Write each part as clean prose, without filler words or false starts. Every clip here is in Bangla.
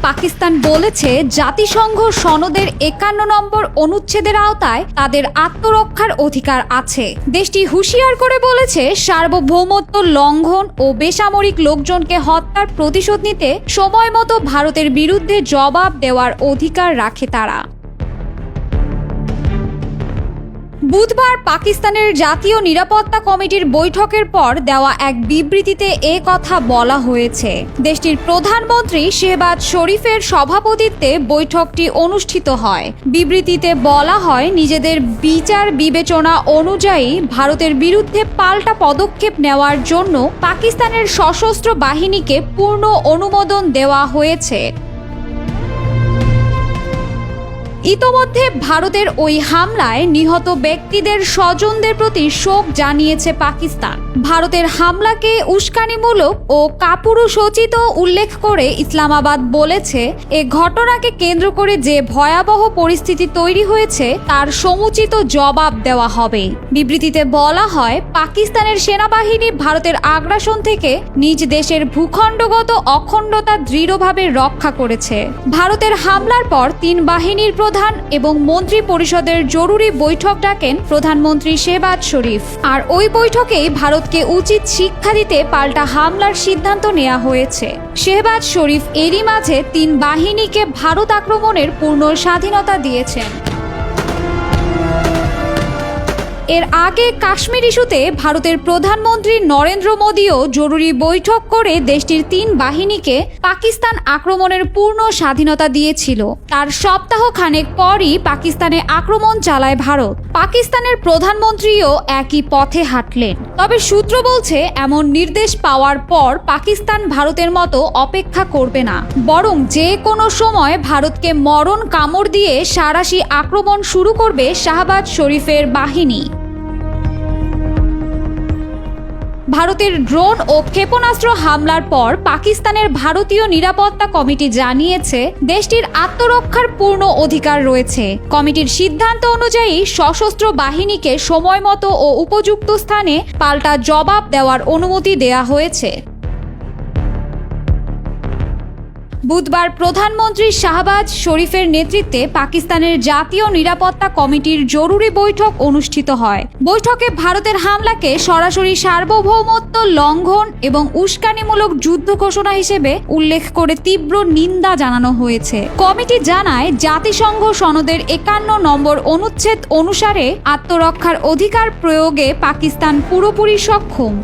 পাকিস্তান বলেছে জাতিসংঘ সনদের 51 নম্বর অনুচ্ছেদের আওতায় তাদের আত্মরক্ষার অধিকার আছে। দেশটি হুঁশিয়ার করে বলেছে সার্বভৌমত্ব লঙ্ঘন ও বেসামরিক লোকজনকে হত্যার প্রতিশোধ নিতে সময়মতো ভারতের বিরুদ্ধে জবাব দেওয়ার অধিকার রাখে তারা। বুধবার পাকিস্তানের জাতীয় নিরাপত্তা কমিটির বৈঠকের পর দেওয়া এক বিবৃতিতে এ কথা বলা হয়েছে। দেশটির প্রধানমন্ত্রী শেহবাজ শরীফের সভাপতিত্বে বৈঠকটি অনুষ্ঠিত হয়। বিবৃতিতে বলা হয়, নিজেদের বিচার বিবেচনা অনুযায়ী ভারতের বিরুদ্ধে পাল্টা পদক্ষেপ নেওয়ার জন্য পাকিস্তানের সশস্ত্র বাহিনীকে পূর্ণ অনুমোদন দেওয়া হয়েছে। ইতোমধ্যে ভারতের ওই হামলায় নিহত ব্যক্তিদের স্বজনদের প্রতি শোক জানিয়েছে পাকিস্তান। ভারতের হামলাকে উস্কানিমূলক ও কাপুরুষোচিত উল্লেখ করে ইসলামাবাদ বলেছে, এ ঘটনাকে কেন্দ্র করে যে ভয়াবহ পরিস্থিতি তৈরি হয়েছে তার সমুচিত জবাব দেওয়া হবে। বিবৃতিতে বলা হয়, পাকিস্তানের সেনাবাহিনী ভারতের আগ্রাসন থেকে নিজ দেশের ভূখণ্ডগত অখণ্ডতা দৃঢ়ভাবে রক্ষা করেছে। ভারতের হামলার পর 3 বাহিনীর প্রধান এবং মন্ত্রী পরিষদের জরুরি বৈঠক ডাকেন প্রধানমন্ত্রী শেহবাজ শরীফ। আর ওই বৈঠকেই ভারতকে উচিত শিক্ষা দিতে পাল্টা হামলার সিদ্ধান্ত নেওয়া হয়েছে। শেহবাজ শরীফ এরই মাঝে 3 বাহিনীকে ভারত আক্রমণের পূর্ণ স্বাধীনতা দিয়েছেন। এর আগে কাশ্মীর ইস্যুতে ভারতের প্রধানমন্ত্রী নরেন্দ্র মোদীও জরুরি বৈঠক করে দেশটির 3 বাহিনীকে পাকিস্তান আক্রমণের পূর্ণ স্বাধীনতা দিয়েছিল। তার সপ্তাহখানেক পরই পাকিস্তানে আক্রমণ চালায় ভারত। পাকিস্তানের প্রধানমন্ত্রীও একই পথে হাঁটলেন। তবে সূত্র বলছে, এমন নির্দেশ পাওয়ার পর পাকিস্তান ভারতের মতো অপেক্ষা করবে না, বরং যে কোনো সময় ভারতকে মরণ কামড় দিয়ে সাঁড়াশি আক্রমণ শুরু করবে শাহবাজ শরীফের বাহিনী। ভারতের ড্রোন ও ক্ষেপণাস্ত্র হামলার পর পাকিস্তানের ভারতীয় নিরাপত্তা কমিটি জানিয়েছে, দেশটির আত্মরক্ষার পূর্ণ অধিকার রয়েছে। কমিটির সিদ্ধান্ত অনুযায়ী সশস্ত্র বাহিনীকে সময়মতো ও উপযুক্ত স্থানে পাল্টা জবাব দেওয়ার অনুমতি দেয়া হয়েছে। বুধবার প্রধানমন্ত্রী শাহবাজ শরীফের নেতৃত্বে পাকিস্তানের জাতীয় নিরাপত্তা কমিটির জরুরি বৈঠক অনুষ্ঠিত হয়। বৈঠকে ভারতের হামলাকে সরাসরি সার্বভৌমত্ব লঙ্ঘন এবং উস্কানিমূলক যুদ্ধ ঘোষণা হিসেবে উল্লেখ করে তীব্র নিন্দা জানানো হয়েছে। কমিটি জানায়, জাতিসংঘ সনদের 51 নম্বর অনুচ্ছেদ অনুসারে আত্মরক্ষার অধিকার প্রয়োগে পাকিস্তান পুরোপুরি সক্ষম।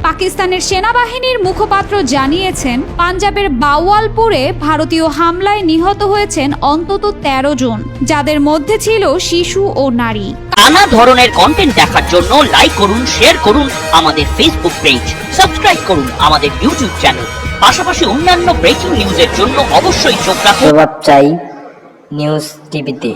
পাকিস্তানের সেনাবাহিনীর মুখপাত্র জানিয়েছেন, পাঞ্জাবের বাওয়ালপুরে ভারতীয় হামলায় নিহত হয়েছেন অন্তত 13 জন, যাদের মধ্যে ছিল শিশু ও নারী। নানা ধরনের কন্টেন্ট দেখার জন্য লাইক করুন, শেয়ার করুন আমাদের ফেসবুক পেজ, সাবস্ক্রাইব করুন আমাদের ইউটিউব চ্যানেল। পাশাপাশি অন্যান্য ব্রেকিং নিউজের জন্য অবশ্যই চোখ রাখুন জবাব চাই নিউজ টিভিতে।